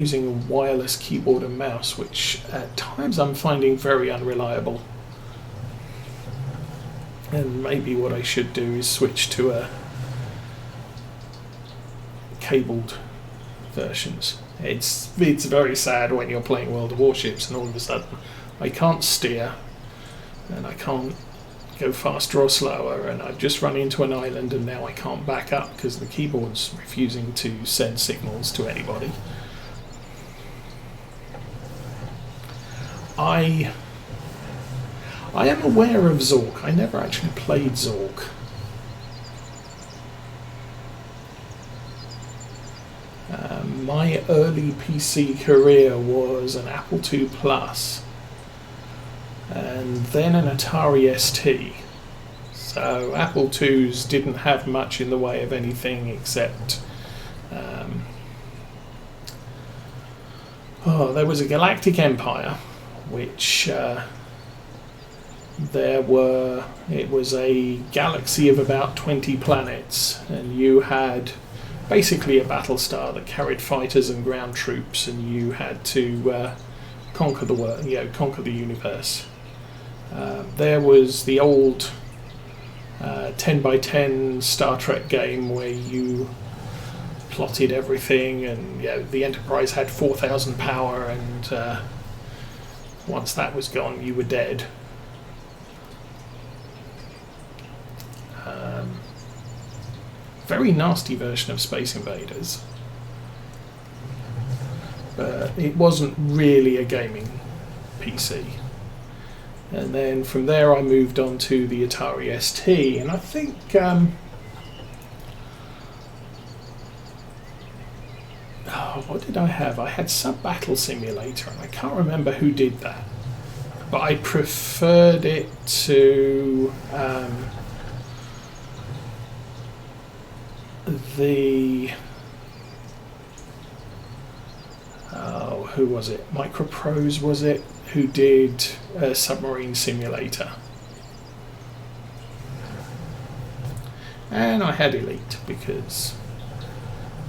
using a wireless keyboard and mouse, which at times I'm finding very unreliable. And maybe what I should do is switch to a cabled versions. It's very sad when you're playing World of Warships and all of a sudden I can't steer and I can't go faster or slower, and I've just run into an island and now I can't back up because the keyboard's refusing to send signals to anybody. I am aware of Zork. I never actually played Zork. My early PC career was an Apple II Plus and then an Atari ST. So Apple IIs didn't have much in the way of anything except there was a Galactic Empire, which it was a galaxy of about 20 planets, and you had basically a battle star that carried fighters and ground troops, and you had to conquer the world, conquer the universe. There was the old 10x10 Star Trek game where you plotted everything, and the Enterprise had 4,000 power, and once that was gone, you were dead. Very nasty version of Space Invaders, but it wasn't really a gaming PC. And then from there I moved on to the Atari ST, and I think what did I have? I had Sub Battle Simulator, and I can't remember who did that, but I preferred it to who was it? Microprose, was it? Who did Submarine Simulator. And I had Elite, because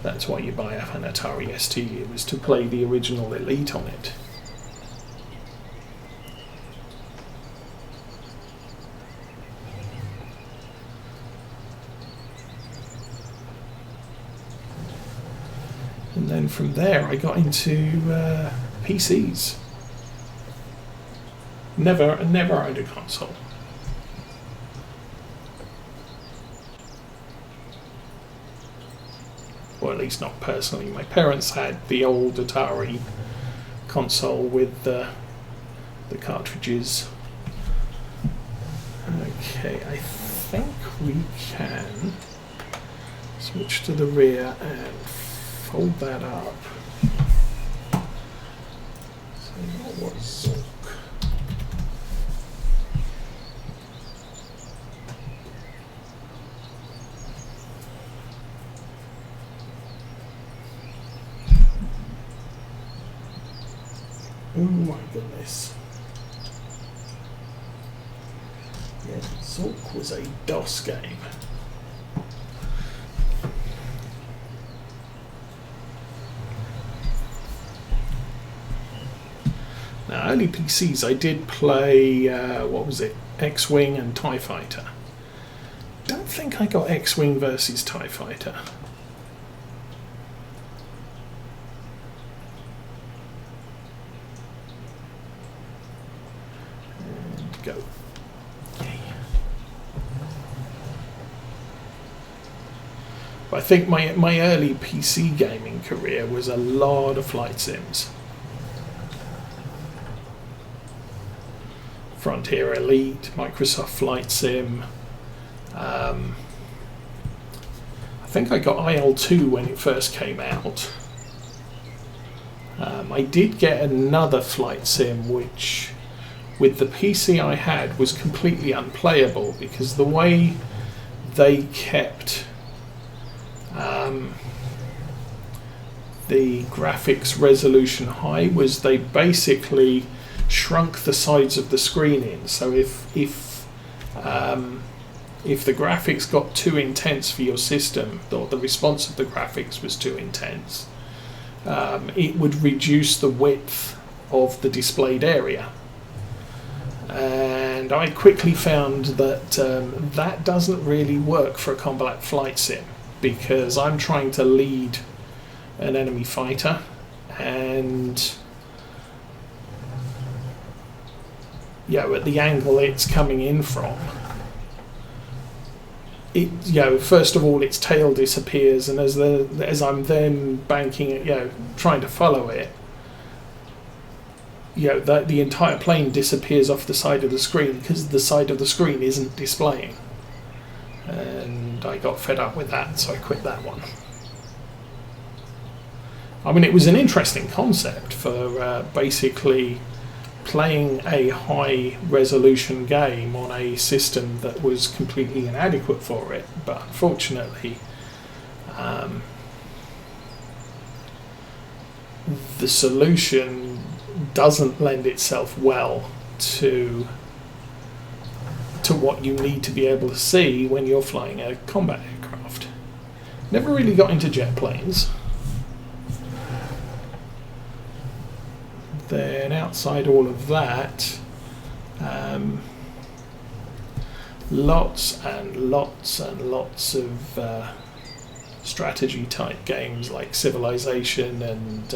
that's why you buy an Atari ST. It was to play the original Elite on it. And then from there I got into PCs. Never owned a console. Or at least not personally. My parents had the old Atari console with the cartridges. Okay, I think we can switch to the rear and fold that up. So what was Zork? Oh my goodness. Yeah, Zork was a DOS game. Now, early PCs, I did play, what was it, X-Wing and TIE Fighter. Don't think I got X-Wing versus TIE Fighter. And go. Yay. But I think my early PC gaming career was a lot of flight sims. Frontier Elite, Microsoft Flight Sim. I think I got IL-2 when it first came out. I did get another flight sim which, with the PC I had, was completely unplayable because the way they kept the graphics resolution high was they basically shrunk the sides of the screen in. So if the graphics got too intense for your system, or the response of the graphics was too intense, it would reduce the width of the displayed area. And I quickly found that that doesn't really work for a combat flight sim, because I'm trying to lead an enemy fighter, and at the angle it's coming in from, it first of all its tail disappears, and as I'm then banking it, trying to follow it, the entire plane disappears off the side of the screen because the side of the screen isn't displaying. And I got fed up with that, so I quit that one. I mean, it was an interesting concept for basically playing a high resolution game on a system that was completely inadequate for it, but unfortunately the solution doesn't lend itself well to what you need to be able to see when you're flying a combat aircraft. Never really got into jet planes. Then outside all of that, lots and lots and lots of strategy type games like Civilization and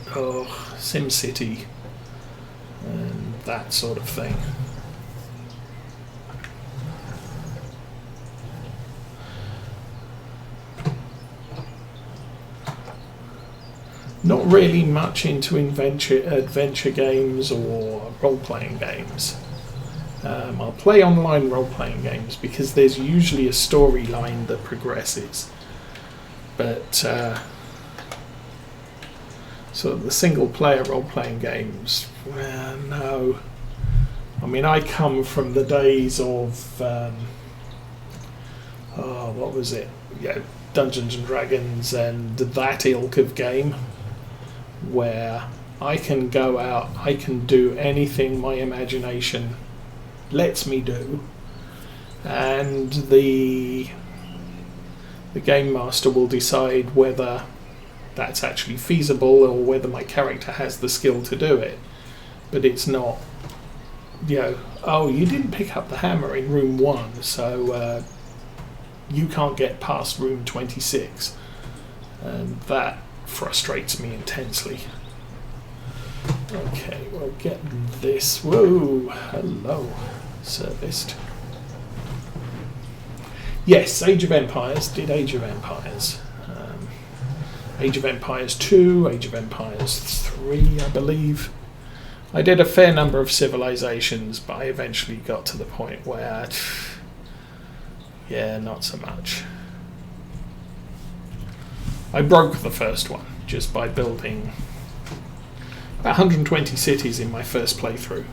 SimCity and that sort of thing. Not really much into adventure games or role-playing games. I'll play online role-playing games because there's usually a storyline that progresses, but sort of the single-player role-playing games, no. I mean, I come from the days of what was it? Dungeons and Dragons and that ilk of game, where I can go out, I can do anything my imagination lets me do, and the game master will decide whether that's actually feasible or whether my character has the skill to do it. But it's not, oh, you didn't pick up the hammer in room 1, so you can't get past room 26. And that frustrates me intensely. Okay, we'll get this. Whoa, hello, serviced. Yes, Age of Empires. Did Age of Empires. Age of Empires 2, Age of Empires 3, I believe. I did a fair number of Civilizations, but I eventually got to the point where, not so much. I broke the first one just by building about 120 cities in my first playthrough.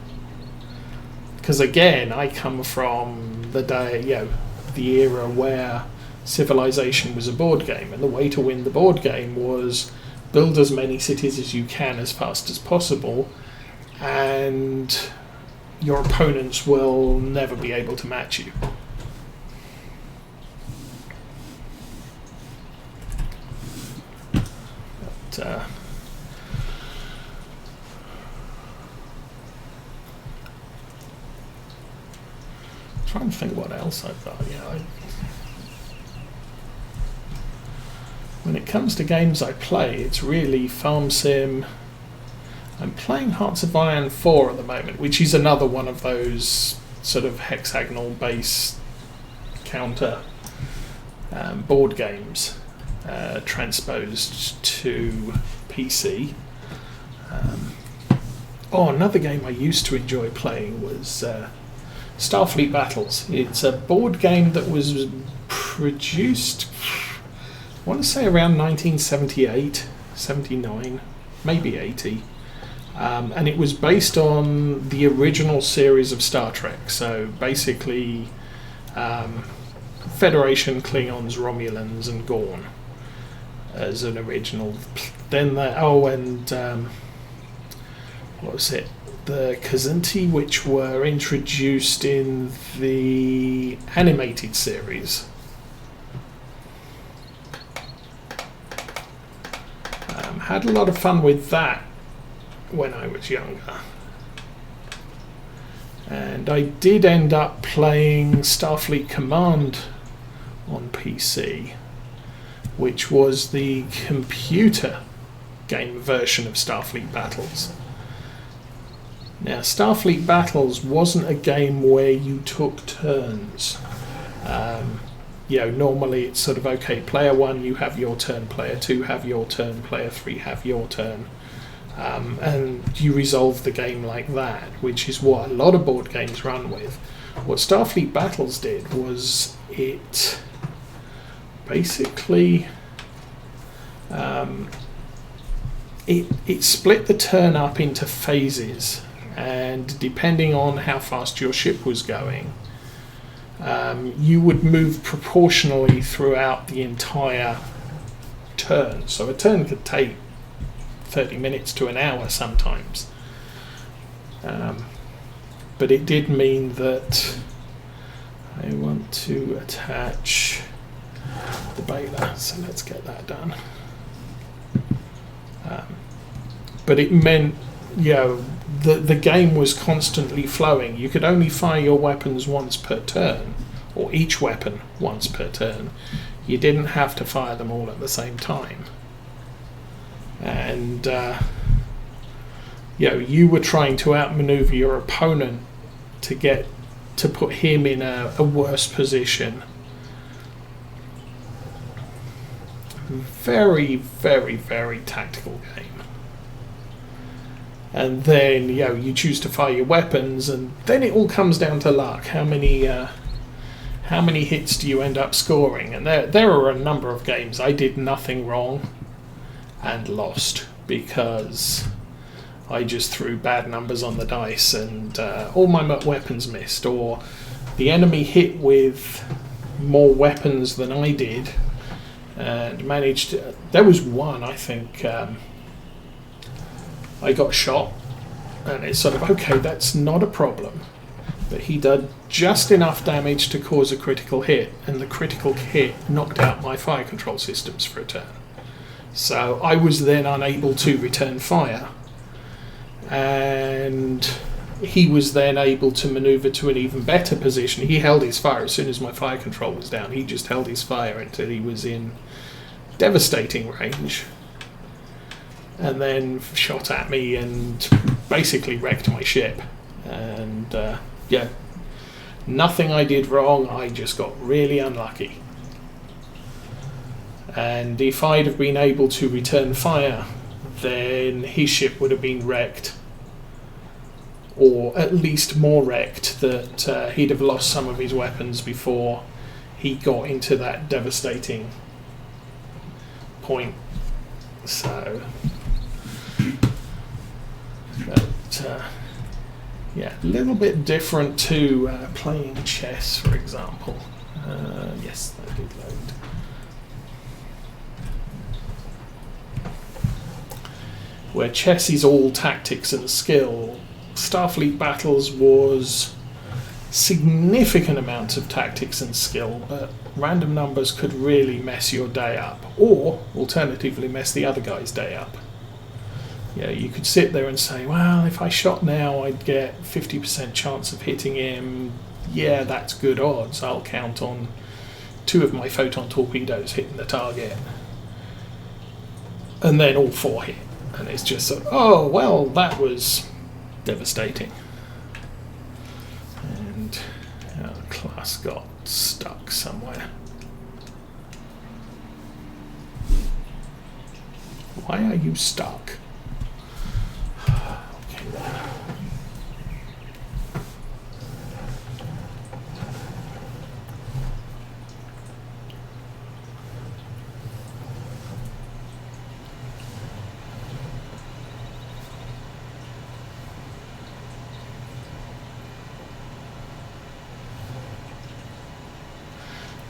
Because again, I come from the day, the era where Civilization was a board game, and the way to win the board game was build as many cities as you can as fast as possible, and your opponents will never be able to match you. But, trying to think what else I've got. When it comes to games I play, it's really Farm Sim. I'm playing Hearts of Iron 4 at the moment, which is another one of those sort of hexagonal base counter board games transposed to PC. Another game I used to enjoy playing was Starfleet Battles. It's a board game that was produced, I want to say around 1978, 79, maybe 80. And it was based on the original series of Star Trek. So basically, Federation, Klingons, Romulans, and Gorn as an original. Then what was it? The Kazanti, which were introduced in the animated series. had a lot of fun with that when I was younger. And I did end up playing Starfleet Command on PC, which was the computer game version of Starfleet Battles. Now, Starfleet Battles wasn't a game where you took turns. Normally it's sort of, okay, player 1, you have your turn, player 2, have your turn, player 3, have your turn. And you resolve the game like that, which is what a lot of board games run with. What Starfleet Battles did was it basically it split the turn up into phases, and depending on how fast your ship was going, you would move proportionally throughout the entire turn. So a turn could take 30 minutes to an hour sometimes. But it did mean that I want to attach the bailer, so let's get that done. But it meant, the game was constantly flowing. You could only fire your weapons once per turn, or each weapon once per turn. You didn't have to fire them all at the same time. And you were trying to outmaneuver your opponent to put him in a worse position. Very, very, very tactical game. And then you choose to fire your weapons, and then it all comes down to luck. How many hits do you end up scoring? And there are a number of games I did nothing wrong and lost because I just threw bad numbers on the dice, and all my weapons missed, or the enemy hit with more weapons than I did and managed to... There was one, I think, I got shot, and it's sort of, okay, that's not a problem, but he did just enough damage to cause a critical hit, and the critical hit knocked out my fire control systems for a turn. So I was then unable to return fire, and he was then able to maneuver to an even better position. He held his fire as soon as my fire control was down. He just held his fire until he was in devastating range, and then shot at me and basically wrecked my ship. And nothing I did wrong, I just got really unlucky. And if I'd have been able to return fire, then his ship would have been wrecked, or at least more wrecked, that he'd have lost some of his weapons before he got into that devastating point. So, a little bit different to playing chess, for example. Yes, that did load. Where chess is all tactics and skill, Starfleet Battles was significant amounts of tactics and skill, but random numbers could really mess your day up, or alternatively mess the other guy's day up. You could sit there and say, well, if I shot now I'd get 50% chance of hitting him. Yeah, that's good odds. I'll count on 2 of my photon torpedoes hitting the target. And then all 4 hit. And it's just sort of, oh, well, that was devastating. And our class got stuck somewhere. Why are you stuck? Okay, then.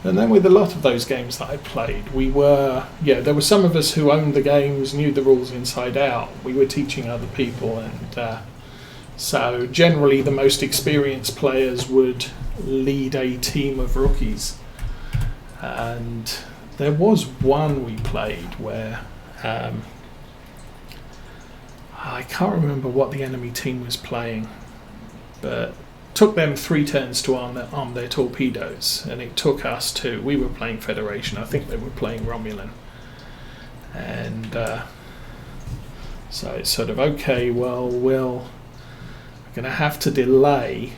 And then with a lot of those games that I played, there were some of us who owned the games, knew the rules inside out. We were teaching other people, and so generally the most experienced players would lead a team of rookies. And there was one we played where I can't remember what the enemy team was playing, but took them 3 turns to arm their torpedoes, and it took us 2. We were playing Federation. I think they were playing Romulan. And so it's sort of, okay, well, we're going to have to delay.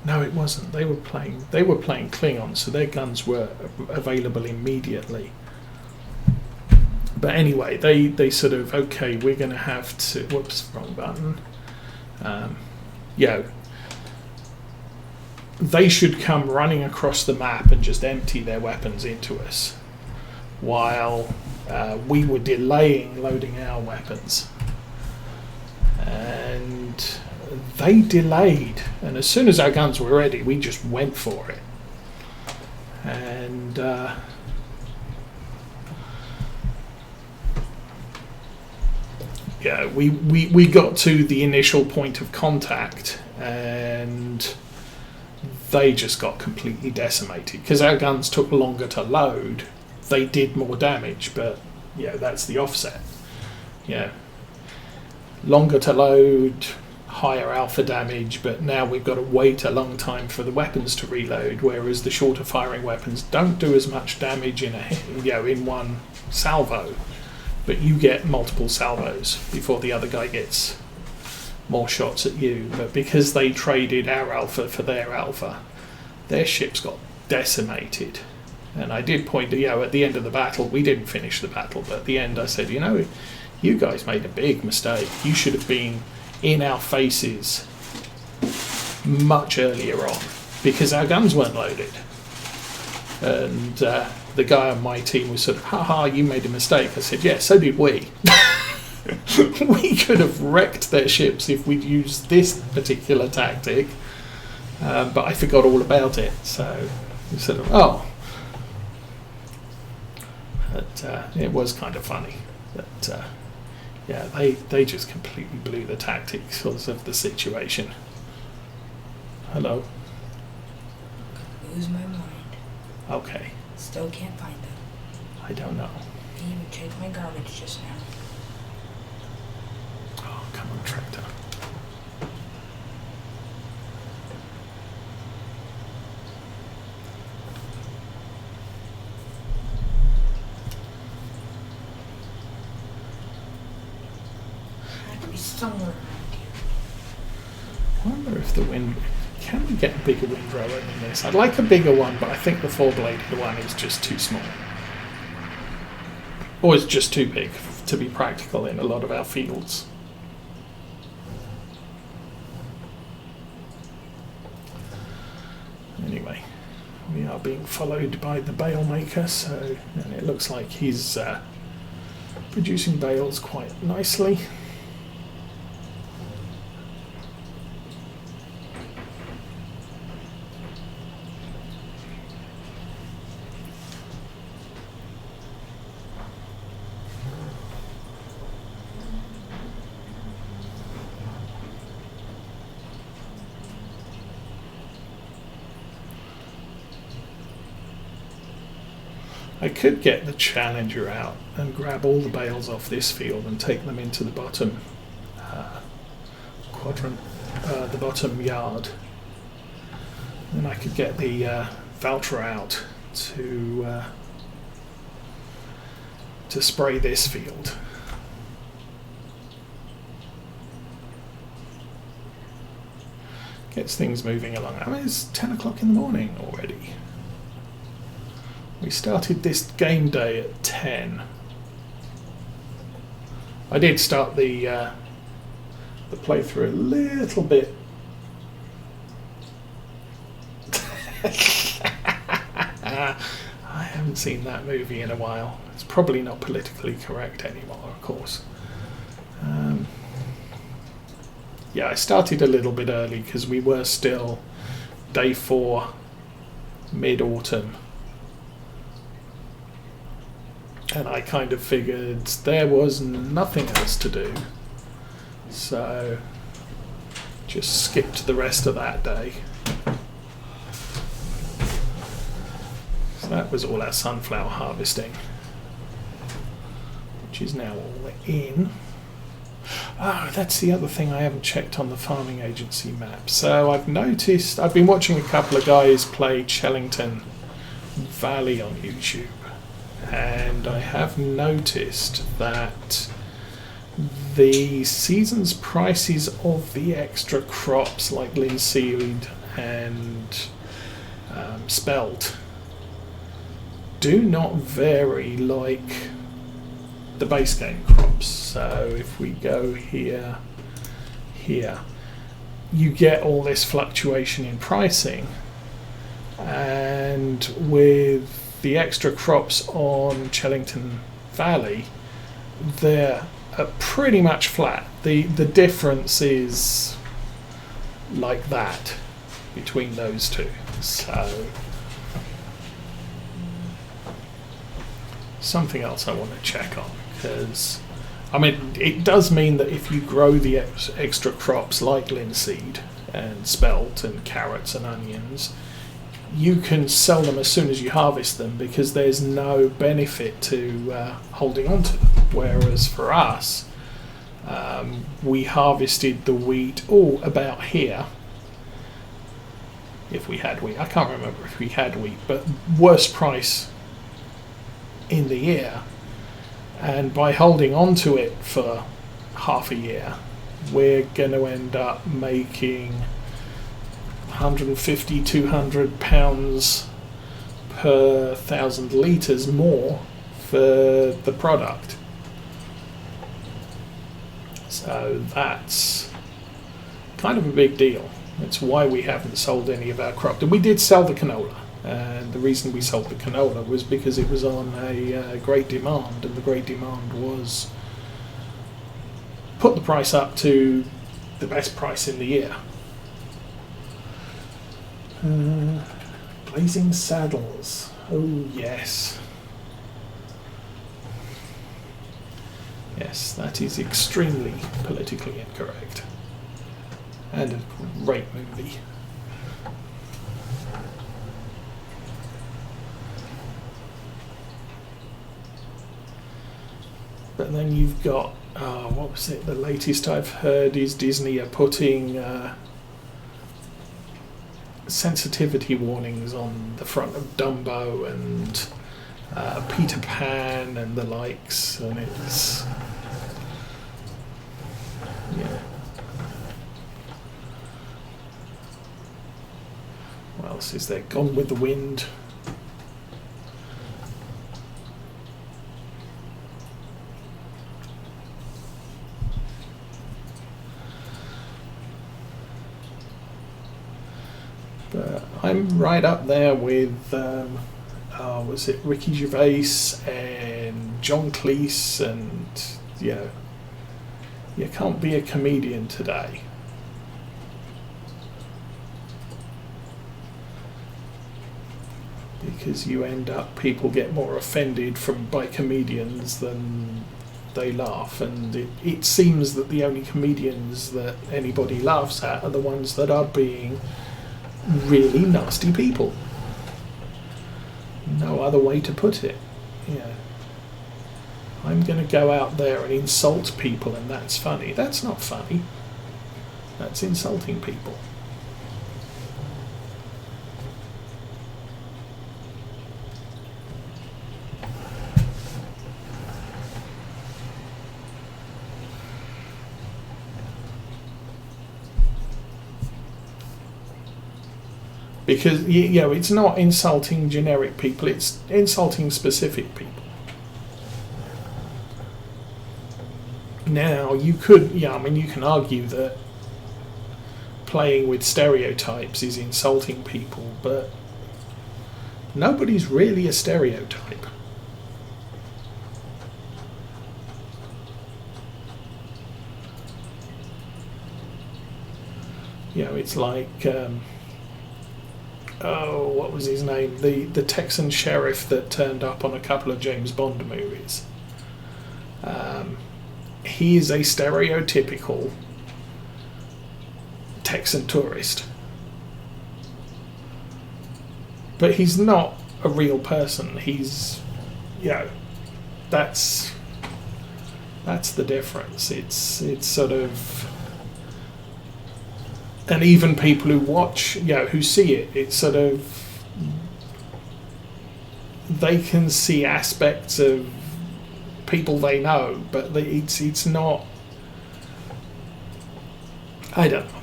No, it wasn't. They were playing Klingon, so their guns were available immediately. But anyway, they sort of, okay, we're going to have to... Whoops, wrong button. They should come running across the map and just empty their weapons into us, while we were delaying loading our weapons. And they delayed, and as soon as our guns were ready, we just went for it. And we got to the initial point of contact, and they just got completely decimated because our guns took longer to load. They did more damage, but that's the offset. Longer to load, higher alpha damage, but now we've got to wait a long time for the weapons to reload, whereas the shorter firing weapons don't do as much damage in one salvo, but you get multiple salvos before the other guy gets more shots at you. But because they traded our alpha for their alpha, their ships got decimated. And I did point to, at the end of the battle, we didn't finish the battle, but at the end I said, you guys made a big mistake. You should have been in our faces much earlier on, because our guns weren't loaded. And the guy on my team was sort of, haha, you made a mistake. I said, yeah, so did we. We could have wrecked their ships if we'd used this particular tactic, but I forgot all about it. So we sort of, But it was kind of funny. But they just completely blew the tactics of the situation. Hello? Lose my mind. Okay. Still can't find them. I don't know. I even checked my garbage just now. Oh, come on, tractor. Somewhere around here. I wonder if the wind... Can we get a bigger windrower than this? I'd like a bigger one, but I think the 4-bladed one is just too small. Or it's just too big to be practical in a lot of our fields. Anyway, we are being followed by the bale maker, and it looks like he's producing bales quite nicely. I could get the Challenger out and grab all the bales off this field and take them into the bottom quadrant, the bottom yard. Then I could get the Valtra out to spray this field. Gets things moving along. I mean, it's 10 o'clock in the morning already. We started this game day at 10. I did start the playthrough a little bit. I haven't seen that movie in a while. It's probably not politically correct anymore, of course. I started a little bit early because we were still day 4, mid-autumn. And I kind of figured there was nothing else to do. So just skipped the rest of that day. So that was all our sunflower harvesting, which is now all in. Oh, that's the other thing I haven't checked on the farming agency map. So I've noticed, I've been watching a couple of guys play Chellington Valley on YouTube, and I have noticed that the season's prices of the extra crops like linseed and spelt do not vary like the base game crops. So if we go here, you get all this fluctuation in pricing, and with the extra crops on Chellington Valley, they're pretty much flat. The difference is like that between those two. So something else I want to check on, because I mean it does mean that if you grow the extra crops like linseed and spelt and carrots and onions, you can sell them as soon as you harvest them, because there's no benefit to holding on to them. Whereas for us, we harvested the wheat about here. If we had wheat, I can't remember if we had wheat, but worst price in the year. And by holding on to it for half a year, we're going to end up making 150, 200 pounds per 1,000 litres more for the product. So that's kind of a big deal. That's why we haven't sold any of our crop. And we did sell the canola. And the reason we sold the canola was because it was on a great demand, and the great demand was put the price up to the best price in the year. Blazing Saddles. Oh, yes. Yes, that is extremely politically incorrect. And a great movie. But then you've got, what was it? The latest I've heard is Disney are putting sensitivity warnings on the front of Dumbo and Peter Pan and the likes, and it's what else is there? Gone with the Wind. But I'm right up there with was it Ricky Gervais and John Cleese, and you can't be a comedian today. Because you end up, people get more offended by comedians than they laugh, and it seems that the only comedians that anybody laughs at are the ones that are being really nasty people. No other way to put it. I'm going to go out there and insult people, and that's funny. That's not funny. That's insulting people. Because it's not insulting generic people, it's insulting specific people. Now you can argue that playing with stereotypes is insulting people, but nobody's really a stereotype. It's like what was his name? The Texan sheriff that turned up on a couple of James Bond movies. He is a stereotypical Texan tourist. But he's not a real person. He's, That's the difference. It's sort of, and even people who watch, who see it, it's sort of, they can see aspects of people they know, but it's not. I don't know.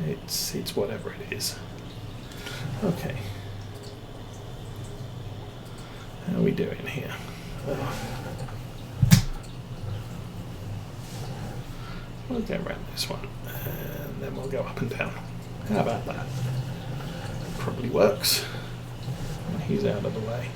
It's whatever it is. Okay. How are we doing here? We'll go around this one, and then we'll go up and down. How about that? Probably works. He's out of the way.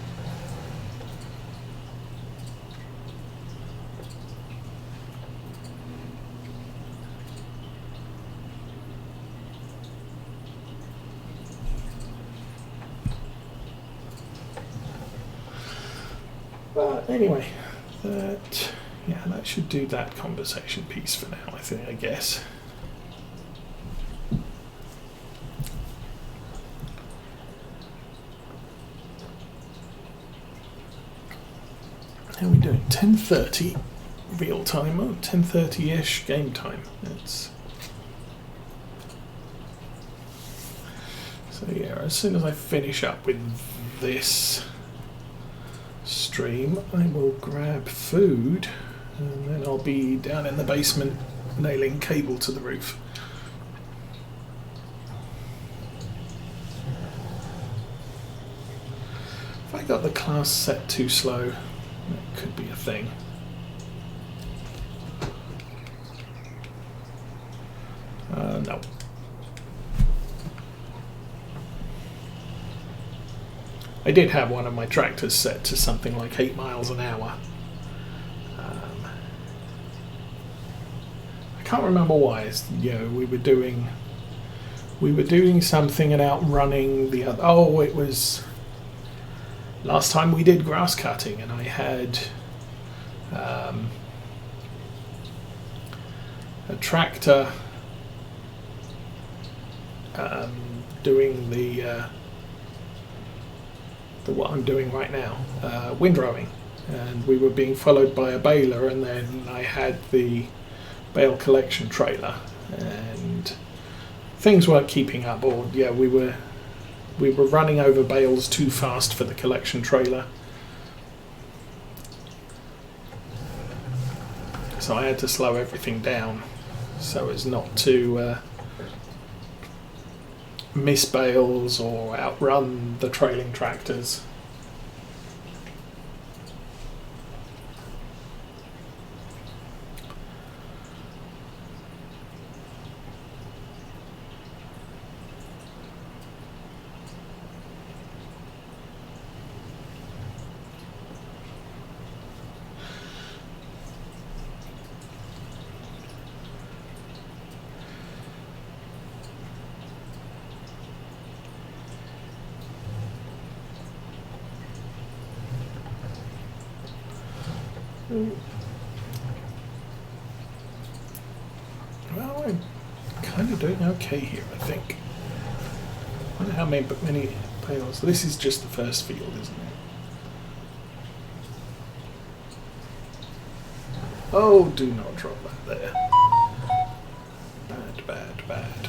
But anyway, that should do that conversation piece for now, I guess. How are we doing? 10:30 real time, or 10:30-ish game time. So yeah, as soon as I finish up with this stream, I will grab food, and then I'll be down in the basement nailing cable to the roof. If I got the class set too slow, that could be a thing. No. I did have one of my tractors set to something like 8 miles an hour. I can't remember why. We were doing something and outrunning the other. Oh, it was last time we did grass cutting, and I had a tractor doing the what I'm doing right now, windrowing, and we were being followed by a baler, and then I had the bale collection trailer, and things weren't keeping up, or we were running over bales too fast for the collection trailer, so I had to slow everything down so as not to miss bales or outrun the trailing tractors. Well, I'm kind of doing okay here, I think. I wonder how many bales. This is just the first field, isn't it? Oh, do not drop that there. Bad, bad, bad.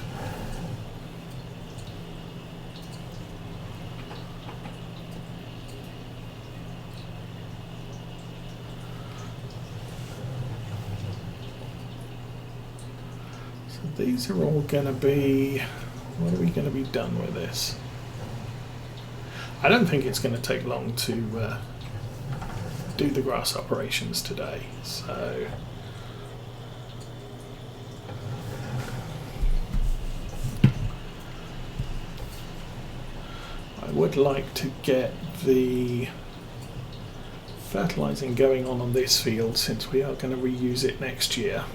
These are all going to be, what are we going to be done with this? I don't think it's going to take long to do the grass operations today, so I would like to get the fertilising going on this field, since we are going to reuse it next year.